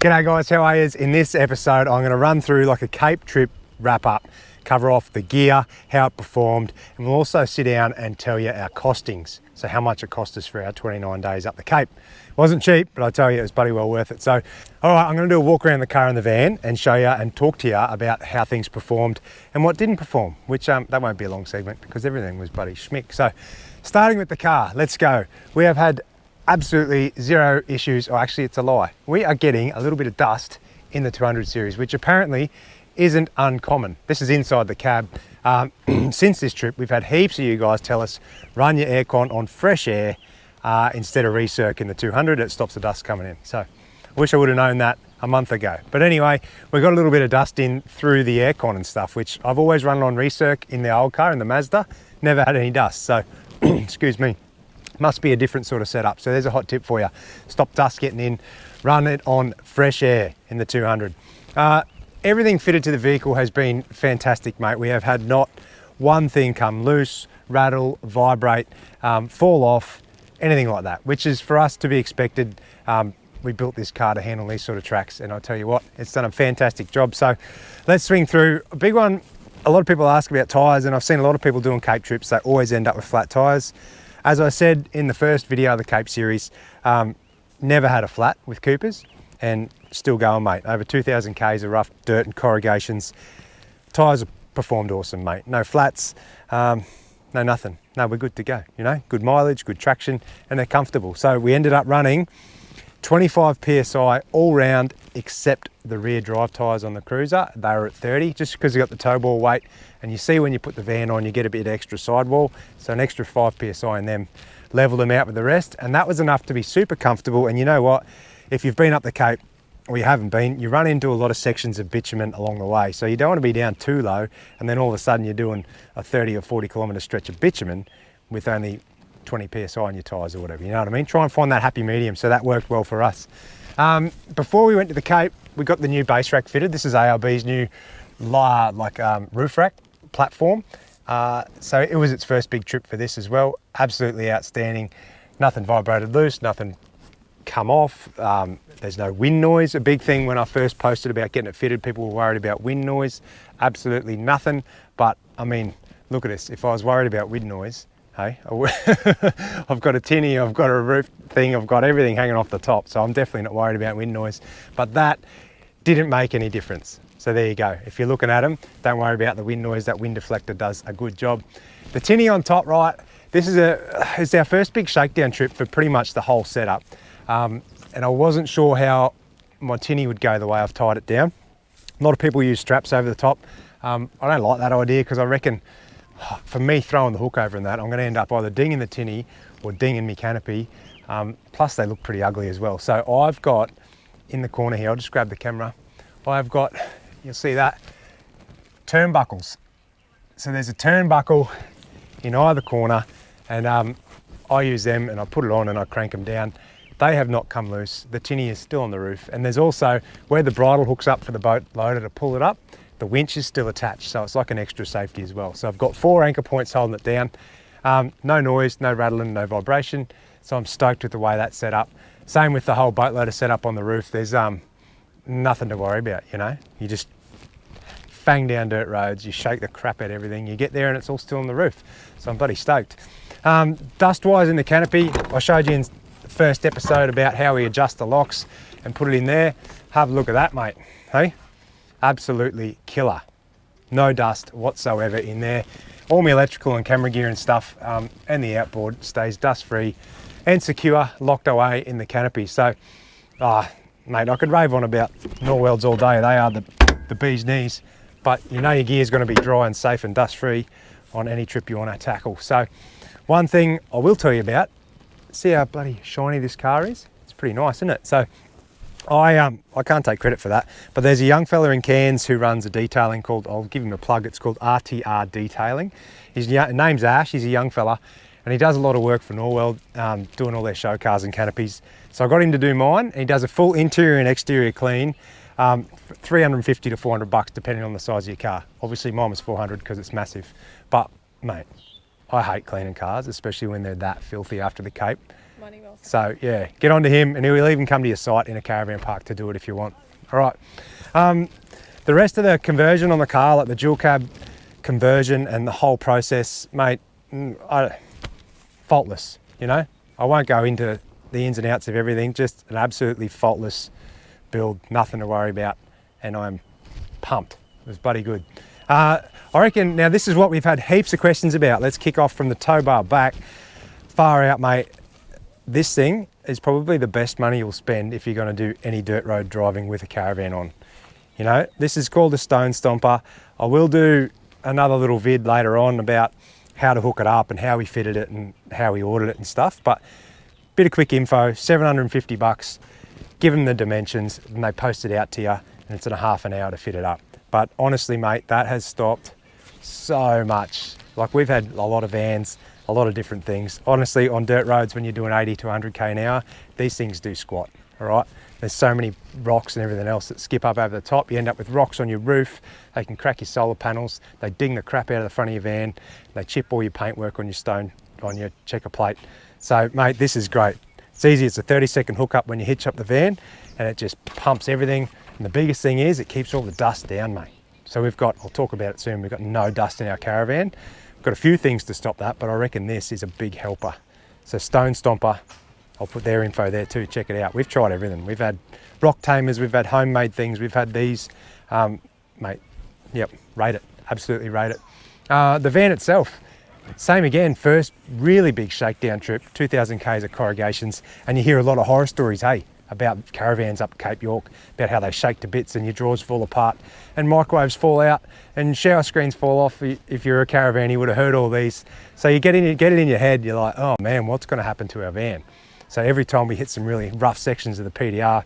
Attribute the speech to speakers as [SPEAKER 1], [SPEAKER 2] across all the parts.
[SPEAKER 1] G'day guys, how are you? In this episode, I'm going to run through like a Cape trip wrap up, cover off the gear, how it performed, and we'll also sit down and tell you our costings. So how much it cost us for our 29 days up the Cape. It wasn't cheap, but I tell you, it was bloody well worth it. So, all right, I'm going to do a walk around the car and the van and show you and talk to you about how things performed and what didn't perform, which that won't be a long segment because everything was bloody schmick. So starting with the car, let's go. We have had absolutely zero issues, or actually it's a lie. We are getting a little bit of dust in the 200 series, which apparently isn't uncommon. This is inside the cab. Since this trip, we've had heaps of you guys tell us, run your aircon on fresh air instead of recirc in the 200, it stops the dust coming in. So I wish I would have known that a month ago. But anyway, we got a little bit of dust in through the aircon and stuff, which I've always run on recirc in the old car, in the Mazda, never had any dust. So, excuse me. Must be a different sort of setup. So there's a hot tip for you. Stop dust getting in, run it on fresh air in the 200. Everything fitted to the vehicle has been fantastic, mate. We have had not one thing come loose, rattle, vibrate, fall off, anything like that, which is for us to be expected. We built this car to handle these sort of tracks, and I'll tell you what, it's done a fantastic job. So let's swing through. A big one, a lot of people ask about tyres, and I've seen a lot of people doing Cape trips. They always end up with flat tyres. As I said in the first video of the Cape series, never had a flat with Coopers and still going, mate. Over 2,000 Ks of rough dirt and corrugations. Tyres have performed awesome, mate. No flats, no nothing. No, we're good to go, you know? Good mileage, good traction, and they're comfortable. So we ended up running 25 PSI all round except the rear drive tyres on the Cruiser. They were at 30 just because you got the toe ball weight, and you see when you put the van on you get a bit extra sidewall, so an extra 5 PSI in them leveled them out with the rest, and that was enough to be super comfortable. And you know what, if you've been up the Cape or you haven't been, you run into a lot of sections of bitumen along the way, so you don't want to be down too low and then all of a sudden you're doing a 30 or 40 kilometre stretch of bitumen with only 20 PSI on your tyres or whatever, you know what I mean? Try and find that happy medium, so that worked well for us. Before we went to the Cape, we got the new base rack fitted. This is ARB's new roof rack platform. So it was its first big trip for this as well. Absolutely outstanding. Nothing vibrated loose, nothing come off. There's no wind noise. A big thing when I first posted about getting it fitted, people were worried about wind noise. Absolutely nothing. But I mean, look at this. If I was worried about wind noise, hey, I've got a tinny, I've got a roof thing, I've got everything hanging off the top, so I'm definitely not worried about wind noise. But that didn't make any difference. So there you go. If you're looking at them, don't worry about the wind noise. That wind deflector does a good job. The tinny on top right, this is it's our first big shakedown trip for pretty much the whole setup. And I wasn't sure how my tinny would go the way I've tied it down. A lot of people use straps over the top. I don't like that idea because I reckon for me throwing the hook over in that, I'm going to end up either dinging the tinny or dinging my canopy. Plus they look pretty ugly as well. So I've got in the corner here, I'll just grab the camera. I've got, you'll see that, turnbuckles. So there's a turnbuckle in either corner, and I use them and I put it on and I crank them down. They have not come loose. The tinny is still on the roof, and there's also where the bridle hooks up for the boat loader to pull it up, the winch is still attached, so it's like an extra safety as well. So I've got 4 anchor points holding it down. No noise, no rattling, no vibration. So I'm stoked with the way that's set up. Same with the whole boat loader set up on the roof. There's nothing to worry about, you know. You just fang down dirt roads, you shake the crap out of everything, you get there and it's all still on the roof. So I'm bloody stoked. Dust-wise in the canopy, I showed you in the first episode about how we adjust the locks and put it in there. Have a look at that, mate, hey? Absolutely killer. No dust whatsoever in there. All my electrical and camera gear and stuff and the outboard stays dust-free and secure, locked away in the canopy. So, mate, I could rave on about Norwelds all day. They are the bee's knees, but you know your gear's gonna be dry and safe and dust-free on any trip you wanna tackle. So, one thing I will tell you about, see how bloody shiny this car is? It's pretty nice, isn't it? So, I can't take credit for that, but there's a young fella in Cairns who runs a detailing called, I'll give him a plug, it's called RTR Detailing. His name's Ash, he's a young fella, and he does a lot of work for Norweld, doing all their show cars and canopies. So I got him to do mine, and he does a full interior and exterior clean, 350 to 400 bucks depending on the size of your car. Obviously mine was 400 because it's massive, but mate, I hate cleaning cars, especially when they're that filthy after the Cape.
[SPEAKER 2] Money well
[SPEAKER 1] So yeah, get onto him, and he'll even come to your site in a caravan park to do it if you want. All right. The rest of the conversion on the car, like the dual cab conversion and the whole process, mate, faultless, you know? I won't go into the ins and outs of everything, just an absolutely faultless build, nothing to worry about, and I'm pumped. It was bloody good. I reckon, now this is what we've had heaps of questions about. Let's kick off from the tow bar back. Far out, mate. This thing is probably the best money you'll spend if you're going to do any dirt road driving with a caravan on. You know, this is called a stone stomper. I will do another little vid later on about how to hook it up and how we fitted it and how we ordered it and stuff, but bit of quick info, 750 bucks, give them the dimensions and they post it out to you, and it's in a half an hour to fit it up. But honestly, mate, that has stopped so much. Like, we've had a lot of vans, a lot of different things. Honestly, on dirt roads, when you're doing 80 to 100k an hour, these things do squat, all right? There's so many rocks and everything else that skip up over the top. You end up with rocks on your roof. They can crack your solar panels. They ding the crap out of the front of your van. They chip all your paintwork on your stone, on your checker plate. So, mate, this is great. It's easy. It's a 30-second hookup when you hitch up the van, and it just pumps everything. And the biggest thing is it keeps all the dust down, mate. So we've got, I'll talk about it soon, we've got no dust in our caravan. We've got a few things to stop that, but I reckon this is a big helper. So Stone Stomper, I'll put their info there too, check it out. We've tried everything. We've had rock tamers, we've had homemade things, we've had these. Mate, yep, rate it, absolutely rate it. The van itself, same again, first really big shakedown trip, 2,000 Ks of corrugations, and you hear a lot of horror stories, hey, about caravans up Cape York, about how they shake to bits and your drawers fall apart and microwaves fall out and shower screens fall off. If you're a caravan, you would have heard all these. So you get it in your head, you're like, oh man, what's going to happen to our van? So every time we hit some really rough sections of the PDR,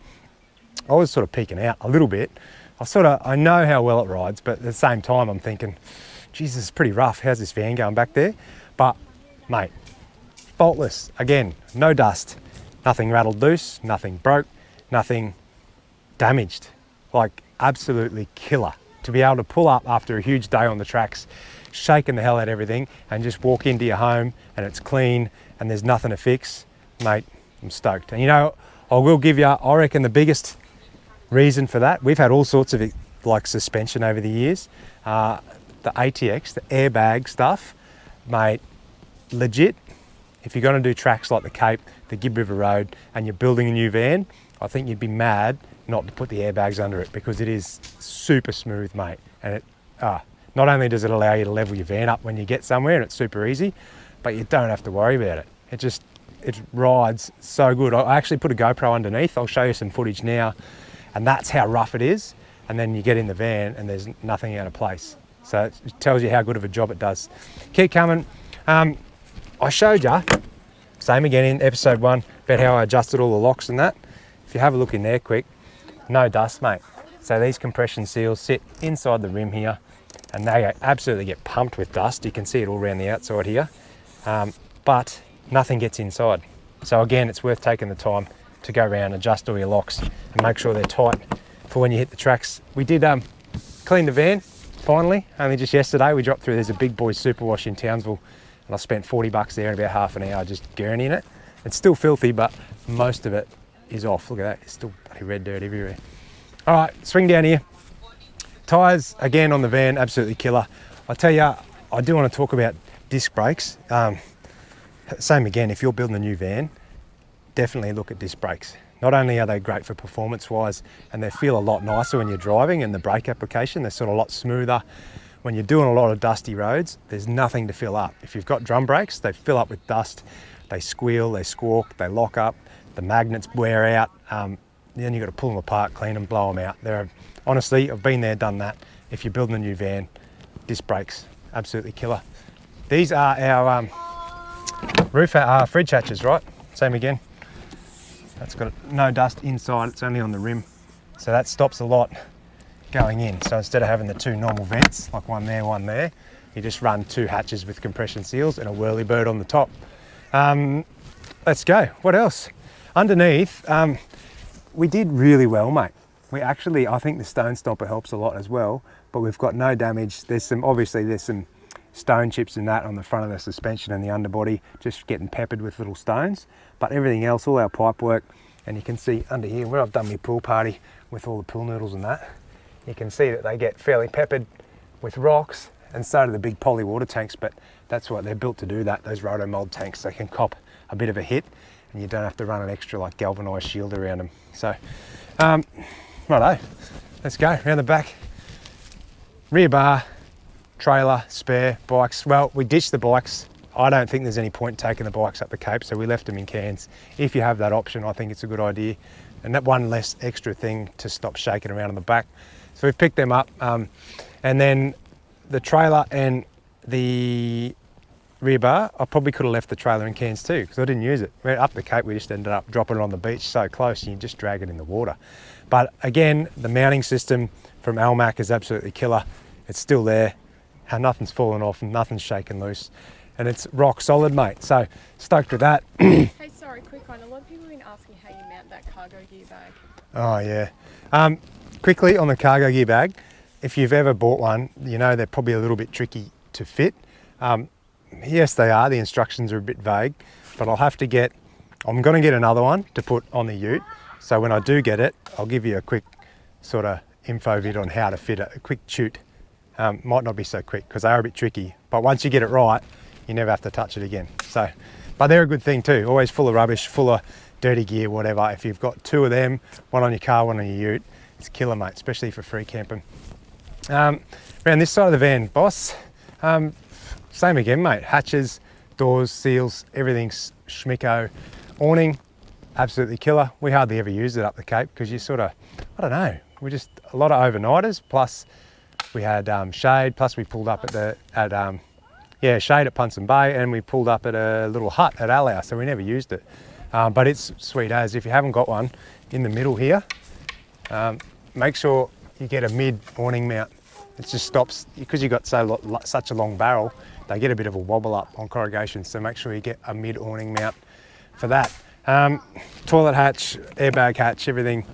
[SPEAKER 1] I was sort of peeking out a little bit. I know how well it rides, but at the same time I'm thinking, Jesus, it's pretty rough. How's this van going back there? But mate, faultless. Again, no dust. Nothing rattled loose, nothing broke, nothing damaged. Like, absolutely killer. To be able to pull up after a huge day on the tracks, shaking the hell out of everything, and just walk into your home and it's clean and there's nothing to fix, mate, I'm stoked. And you know, I will give you, I reckon the biggest reason for that, we've had all sorts of like suspension over the years. The ATX, the airbag stuff, mate, legit. If you're going to do tracks like the Cape, the Gibb River Road, and you're building a new van, I think you'd be mad not to put the airbags under it, because it is super smooth, mate. And it not only does it allow you to level your van up when you get somewhere, and it's super easy, but you don't have to worry about it. It rides so good. I actually put a GoPro underneath. I'll show you some footage now, and that's how rough it is. And then you get in the van and there's nothing out of place. So it tells you how good of a job it does. Keep coming. I showed you, same again in episode 1, about how I adjusted all the locks and that. If you have a look in there quick, no dust, mate. So these compression seals sit inside the rim here, and they absolutely get pumped with dust. You can see it all around the outside here, but nothing gets inside. So again, it's worth taking the time to go around, adjust all your locks and make sure they're tight for when you hit the tracks. We did clean the van, finally, only just yesterday. We dropped through, there's a big boys superwash in Townsville, and I spent 40 bucks there in about half an hour just gurneying it. It's still filthy, but most of it is off. Look at that, it's still bloody red dirt everywhere. All right, swing down here. Tyres, again on the van, absolutely killer. I tell you, I do want to talk about disc brakes. Same again, if you're building a new van, definitely look at disc brakes. Not only are they great for performance-wise, and they feel a lot nicer when you're driving, and the brake application, they're sort of a lot smoother. When you're doing a lot of dusty roads, there's nothing to fill up. If you've got drum brakes, they fill up with dust, they squeal, they squawk, they lock up, the magnets wear out, then you've got to pull them apart, clean them, blow them out. Honestly, I've been there, done that. If you're building a new van, disc brakes, absolutely killer. These are our fridge hatches, right? Same again. That's got no dust inside, it's only on the rim. So that stops a lot going in. So instead of having the two normal vents, like one there, you just run 2 hatches with compression seals and a whirlybird on the top. Let's go, what else? Underneath, we did really well, mate. I think the Stone Stomper helps a lot as well, but we've got no damage. There's some stone chips and that on the front of the suspension and the underbody, just getting peppered with little stones. But everything else, all our pipe work, and you can see under here where I've done my pool party with all the pool noodles and that, you can see that they get fairly peppered with rocks, and so do the big poly water tanks, but that's what they're built to do, that those roto mold tanks. They can cop a bit of a hit and you don't have to run an extra like galvanized shield around them. So righto, let's go around the back. Rear bar, trailer, spare, bikes. Well, we ditched the bikes. I don't think there's any point taking the bikes up the Cape, so we left them in Cairns. If you have that option, I think it's a good idea. And that one less extra thing to stop shaking around on the back. So we've picked them up. And then the trailer and the rear bar, I probably could have left the trailer in Cairns too, because I didn't use it. Up the Cape, we just ended up dropping it on the beach so close, and you just drag it in the water. But again, the mounting system from Almac is absolutely killer. It's still there. Nothing's fallen off, nothing's shaken loose. And it's rock solid, mate. So stoked with that.
[SPEAKER 2] Hey, sorry, quick one. A lot of people have been asking how you mount that cargo gear bag.
[SPEAKER 1] Oh yeah. Quickly on the cargo gear bag, if you've ever bought one, you know they're probably a little bit tricky to fit. Yes, they are. The instructions are a bit vague, but I'm going to get another one to put on the ute. So when I do get it, I'll give you a quick sort of info vid on how to fit it, a quick shoot. Might not be so quick because they are a bit tricky, but once you get it right, you never have to touch it again. So, but they're a good thing too. Always full of rubbish, full of dirty gear, whatever. If you've got two of them, one on your car, one on your ute, it's killer, mate, especially for free camping. Around this side of the van, boss, same again, mate. Hatches, doors, seals, everything's schmicko. Awning, absolutely killer. We hardly ever use it up the Cape because you sort of, I don't know, we just, a lot of overnighters, plus we had shade, plus we pulled up at shade at Punson Bay, and we pulled up at a little hut at Allow, so we never used it. But it's sweet as. If you haven't got one, in the middle here, make sure you get a mid awning mount. It just stops, because you've got such a long barrel, they get a bit of a wobble up on corrugation, so make sure you get a mid awning mount for that. Toilet hatch, airbag hatch, everything,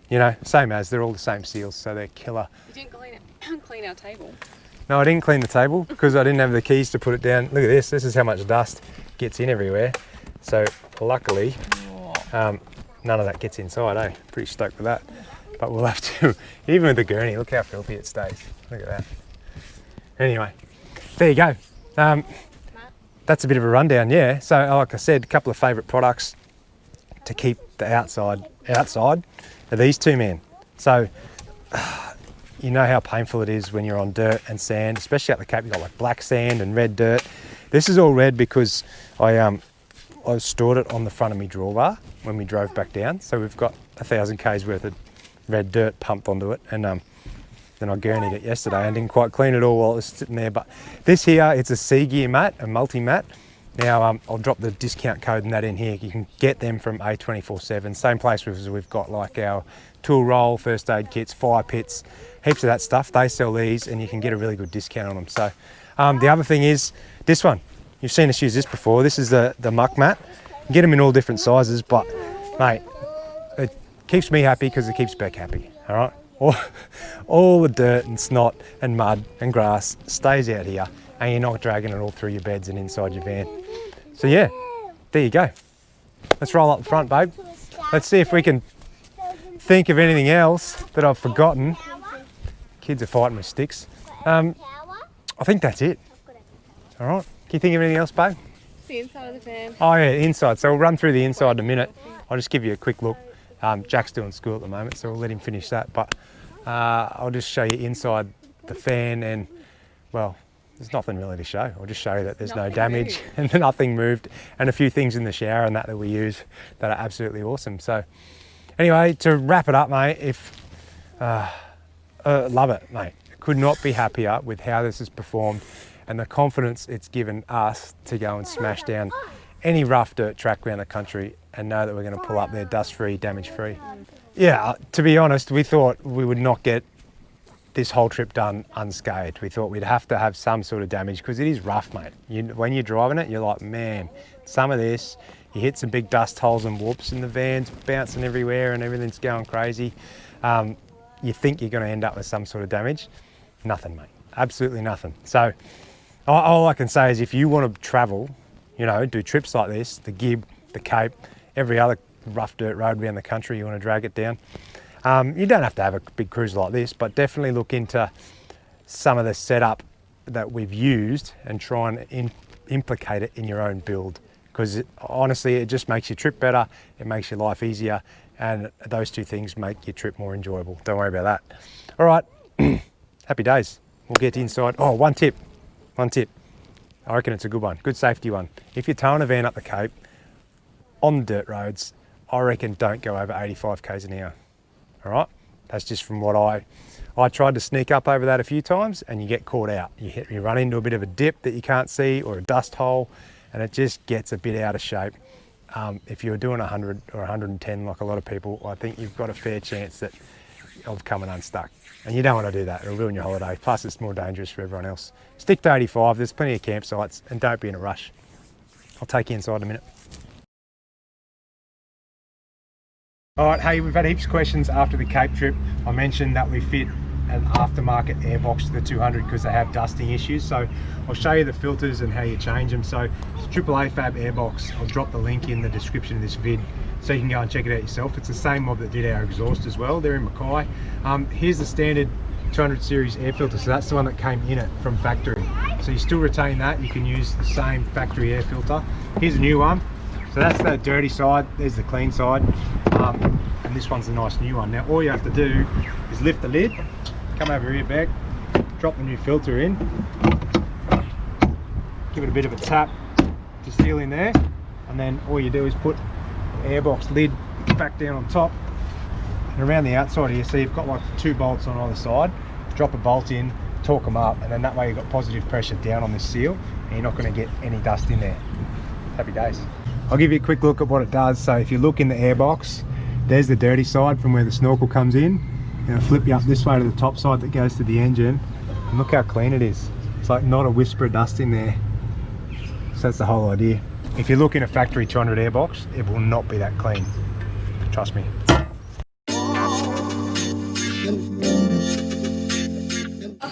[SPEAKER 1] you know, same as, they're all the same seals, so they're killer.
[SPEAKER 2] You didn't clean our table.
[SPEAKER 1] No, I didn't clean the table because I didn't have the keys to put it down. Look at this, this is how much dust gets in everywhere. So luckily, none of that gets inside, eh? Pretty stoked with that. But we'll have to, even with the gurney, look how filthy it stays. Look at that. Anyway, there you go. That's a bit of a rundown, yeah. So like I said, a couple of favourite products to keep the outside are these two, man. So you know how painful it is when you're on dirt and sand, especially at the Cape. You've got like black sand and red dirt. This is all red because I stored it on the front of my drawbar when we drove back down. So we've got 1,000 k's worth of red dirt pumped onto it, and then I gurneyed it yesterday and didn't quite clean it all while it was sitting there. But this here, it's a Sea Gear mat, a multi-mat. Now I'll drop the discount code and that in here. You can get them from A247, same place as we've got like our tool roll, first aid kits, fire pits, heaps of that stuff. They sell these and you can get a really good discount on them. So the other thing is this one. You've seen us use this before. This is the Muck Mat. You can get them in all different sizes, but mate, it keeps me happy because it keeps Beck happy, all right? All the dirt and snot and mud and grass stays out here, and you're not dragging it all through your beds and inside your van. So yeah, there you go. Let's roll up the front, babe. Let's see if we can think of anything else that I've forgotten. Kids are fighting with sticks. I think that's it. All right. Can you think of anything else, babe?
[SPEAKER 2] The inside of the van.
[SPEAKER 1] Oh yeah, inside. So we'll run through the inside in a minute. I'll just give you a quick look. Jack's doing school at the moment, so we'll let him finish that. But I'll just show you inside the fan, and well, there's nothing really to show. I'll just show you that there's no damage and nothing moved, and a few things in the shower and that we use that are absolutely awesome. So anyway, to wrap it up, mate, love it, mate. Could not be happier with how this has performed and the confidence it's given us to go and smash down any rough dirt track around the country and know that we're going to pull up there dust-free, damage-free. Yeah, to be honest, we thought we would not get this whole trip done unscathed. We thought we'd have to have some sort of damage because it is rough, mate. When you're driving it, you're like, man, some of this, you hit some big dust holes and whoops and the van's bouncing everywhere and everything's going crazy. You think you're going to end up with some sort of damage. Nothing, mate. Absolutely nothing. So All I can say is if you want to travel, you know, do trips like this, the Gib, the Cape, every other rough dirt road around the country, you want to drag it down. You don't have to have a big cruise like this, but definitely look into some of the setup that we've used and try and implicate it in your own build. Because honestly, it just makes your trip better, it makes your life easier, and those two things make your trip more enjoyable. Don't worry about that. All right, happy days. We'll get inside. Oh, one tip. I reckon it's a good one, good safety one. If you're towing a van up the Cape, on the dirt roads, I reckon don't go over 85 k's an hour. All right, that's just from what I tried to sneak up over that a few times, and you get caught out. You run into a bit of a dip that you can't see, or a dust hole, and it just gets a bit out of shape. If you're doing 100 or 110 like a lot of people, I think you've got a fair chance of coming unstuck. And you don't want to do that, it'll ruin your holiday. Plus it's more dangerous for everyone else. Stick to 85, there's plenty of campsites, and don't be in a rush. I'll take you inside in a minute. All right, hey, we've had heaps of questions after the Cape trip. I mentioned that we fit an aftermarket airbox to the 200 because they have dusting issues. So I'll show you the filters and how you change them. So it's AAA Fab airbox. I'll drop the link in the description of this vid so you can go and check it out yourself. It's the same mob that did our exhaust as well. They're in Mackay. Here's the standard 200 series air filter. So that's the one that came in it from factory. So you still retain that. You can use the same factory air filter. Here's a new one. So that's the dirty side, there's the clean side, and this one's a nice new one. Now all you have to do is lift the lid, come over here back, drop the new filter in, give it a bit of a tap to seal in there, and then all you do is put the airbox lid back down on top, and around the outside here, so you've got like 2 bolts on either side, drop a bolt in, torque them up, and then that way you've got positive pressure down on this seal, and you're not going to get any dust in there. Happy days. I'll give you a quick look at what it does. So if you look in the airbox, there's the dirty side from where the snorkel comes in. I'll flip you up this way to the top side that goes to the engine, and look how clean it is. It's like not a whisper of dust in there. So that's the whole idea. If you look in a factory 200 airbox, it will not be that clean. Trust me.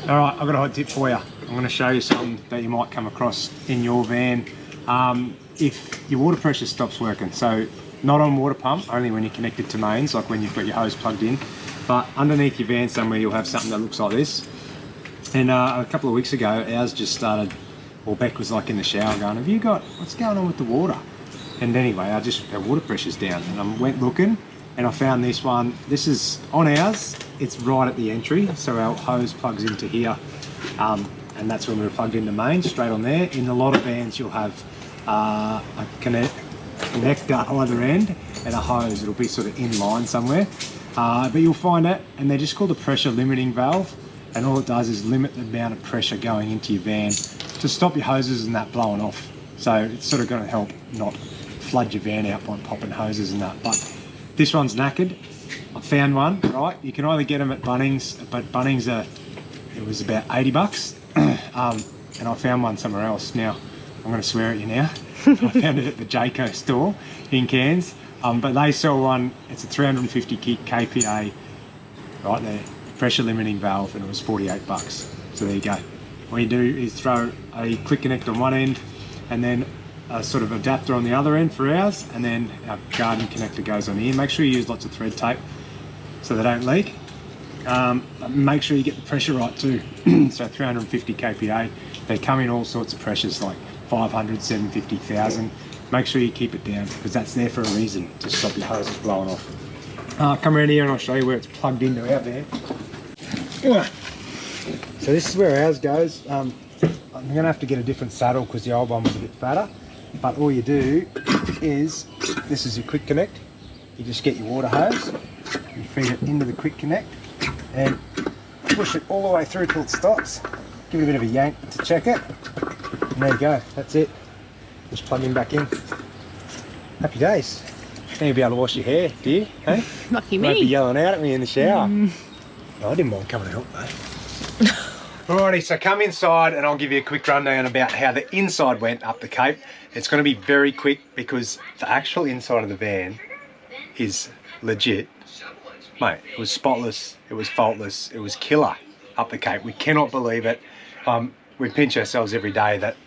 [SPEAKER 1] All right, I've got a hot tip for you. I'm going to show you something that you might come across in your van. If your water pressure stops working, so not on water pump, only when you're connected to mains, like when you've got your hose plugged in, but underneath your van somewhere you'll have something that looks like this. And a couple of weeks ago, ours just started, or Beck was like in the shower going, what's going on with the water? And anyway, our water pressure's down, and I went looking, and I found this one. This is on ours, it's right at the entry, so our hose plugs into here, and that's when we were plugged into mains, straight on there. In a lot of vans you'll have a connector either end and a hose. It'll be sort of in line somewhere, but you'll find it, and they're just called a pressure limiting valve, and all it does is limit the amount of pressure going into your van to stop your hoses and that blowing off. So it's sort of going to help not flood your van out by popping hoses and that. But this one's knackered. I found one, right? You can either get them at Bunnings, but Bunnings it was about 80 bucks, and I found one somewhere else. Now I'm going to swear at you now. I found it at the Jayco store in Cairns, but they sell one. It's a 350 kPa, right there, pressure limiting valve, and it was 48 bucks. So there you go. All you do is throw a quick connect on one end, and then a sort of adapter on the other end for ours, and then our garden connector goes on here. Make sure you use lots of thread tape so they don't leak. Make sure you get the pressure right too. So 350 kPa. They come in all sorts of pressures, like 500, 750, 1000. Make sure you keep it down, because that's there for a reason, to stop your hoses blowing off. Come around here and I'll show you where it's plugged into our van. So this is where ours goes. I'm going to have to get a different saddle because the old one was a bit fatter. But all you do is, this is your quick connect. You just get your water hose, you feed it into the quick connect, and push it all the way through till it stops. Give it a bit of a yank to check it. And there you go, that's it. Just plug him back in. Happy days. Now you'll be able to wash your hair, do you? Hey?
[SPEAKER 2] Lucky me.
[SPEAKER 1] Won't be yelling out at me in the shower. No, I didn't mind coming to help though. Alrighty, so come inside and I'll give you a quick rundown about how the inside went up the Cape. It's going to be very quick because the actual inside of the van is legit. Mate, it was spotless, it was faultless, it was killer up the Cape. We cannot believe it. we pinch ourselves every day that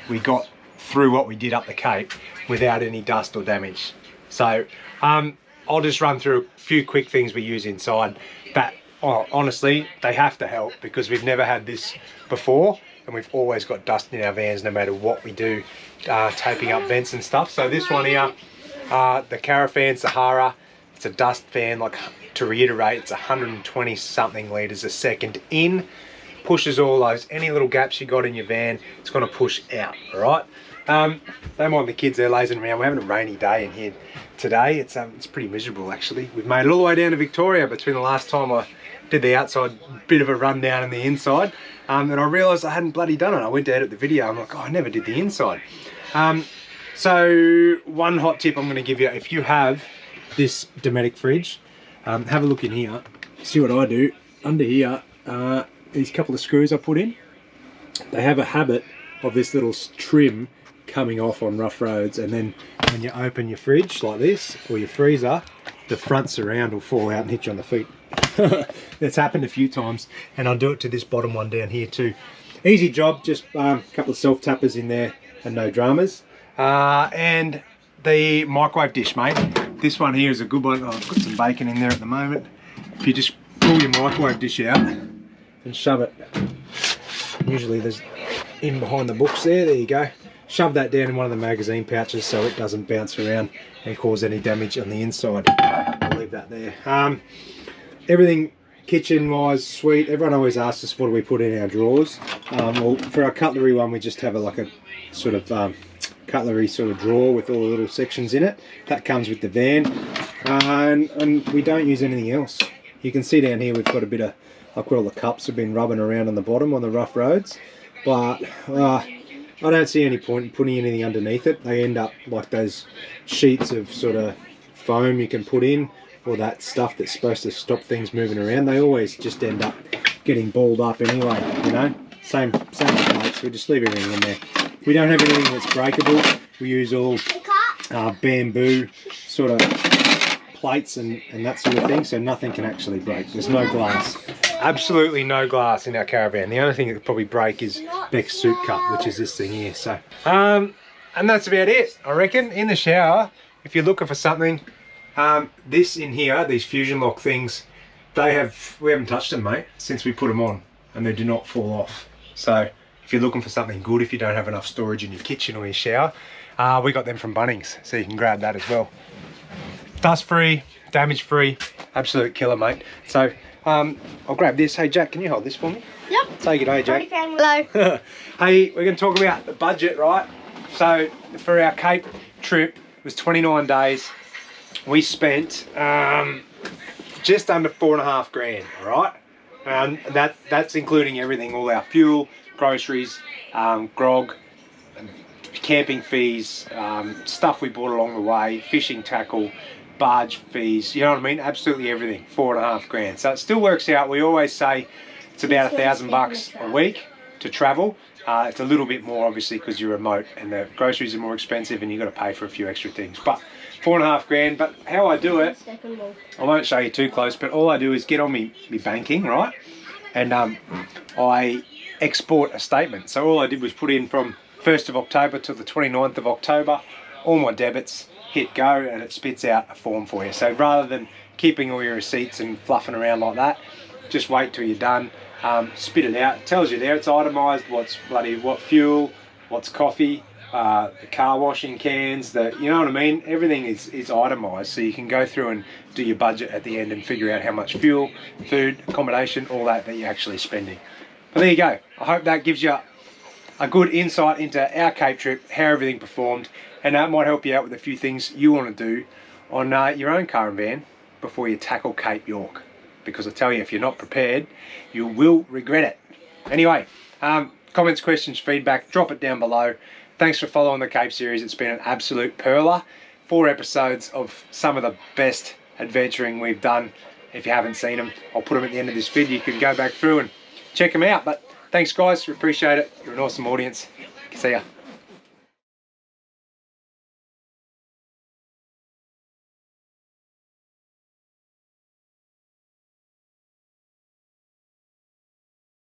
[SPEAKER 1] we got through what we did up the Cape without any dust or damage. So I'll just run through a few quick things we use inside that, honestly, they have to help because we've never had this before and we've always got dust in our vans no matter what we do, taping up vents and stuff. So this one here, the Caravan Sahara, it's a dust fan, like, to reiterate, it's 120 something litres a second in, pushes all those, any little gaps you got in your van, it's going to push out, all right? Don't mind the kids, they're lazing around. We're having a rainy day in here today. It's pretty miserable actually. We've made it all the way down to Victoria between the last time I did the outside, bit of a rundown in the inside, and I realised I hadn't bloody done it. I went to edit the video, I'm like, oh, I never did the inside. So one hot tip I'm going to give you, if you have this Dometic fridge, have a look in here, see what I do. Under here, these couple of screws I put in, they have a habit of this little trim coming off on rough roads, and then when you open your fridge like this, or your freezer, the front surround will fall out and hit you on the feet. That's happened a few times, and I'll do it to this bottom one down here too. Easy job, just a couple of self tappers in there and no dramas. And the microwave dish, mate. This one here is a good one. I've got some bacon in there at the moment. If you just pull your microwave dish out and shove it, usually there's in behind the books there you go, shove that down in one of the magazine pouches so it doesn't bounce around and cause any damage on the inside. I'll leave that there. Everything kitchen wise, sweet. Everyone always asks us what do we put in our drawers. Well, for our cutlery one, we just have like a sort of cutlery sort of drawer with all the little sections in it. That comes with the van, and we don't use anything else. You can see down here we've got a bit of, like, where all the cups have been rubbing around on the bottom on the rough roads, but I don't see any point in putting anything underneath it. They end up like those sheets of sort of foam you can put in, or that stuff that's supposed to stop things moving around. They always just end up getting balled up anyway, you know. Same with plates, we just leave everything in there. We don't have anything that's breakable. We use all bamboo sort of plates and that sort of thing, so nothing can actually break. There's no glass. Absolutely no glass in our caravan. The only thing that could probably break is Beck's soup cup, which is this thing here. So, and that's about it, I reckon. In the shower, if you're looking for something, this in here, these fusion lock things, we haven't touched them, mate, since we put them on, and they do not fall off. So if you're looking for something good, if you don't have enough storage in your kitchen or your shower, we got them from Bunnings, so you can grab that as well. Dust free, damage free, absolute killer, mate. So I'll grab this. Hey Jack, can you hold this for me?
[SPEAKER 3] Yep.
[SPEAKER 1] Say good day, Jack.
[SPEAKER 3] Hello.
[SPEAKER 1] Hey, we're going to talk about the budget, right? So for our Cape trip, it was 29 days. We spent just under 4.5 grand, all right? That's including everything, all our fuel, groceries, grog, camping fees, stuff we bought along the way, fishing tackle, barge fees, you know what I mean? Absolutely everything, 4.5 grand. So it still works out. We always say it's about $1,000 a week to travel. It's a little bit more obviously because you're remote and the groceries are more expensive and you've got to pay for a few extra things. But 4.5 grand. But how I do it, I won't show you too close, but all I do is get on me banking, right? And I export a statement. So all I did was put in from 1st of October to the 29th of October, all my debits, hit go, and it spits out a form for you. So rather than keeping all your receipts and fluffing around like that, just wait till you're done, spit it out. It tells you there, it's itemised, what fuel, what's coffee, the car washing cans, you know what I mean? Everything is itemised, so you can go through and do your budget at the end and figure out how much fuel, food, accommodation, all that you're actually spending. But there you go. I hope that gives you a good insight into our Cape trip, how everything performed, and that might help you out with a few things you want to do on your own car and van before you tackle Cape York. Because I tell you, if you're not prepared, you will regret it. Anyway, comments, questions, feedback, drop it down below. Thanks for following the Cape series. It's been an absolute perler. 4 episodes of some of the best adventuring we've done. If you haven't seen them, I'll put them at the end of this vid. You can go back through and check them out. But thanks guys, we appreciate it. You're an awesome audience. See ya.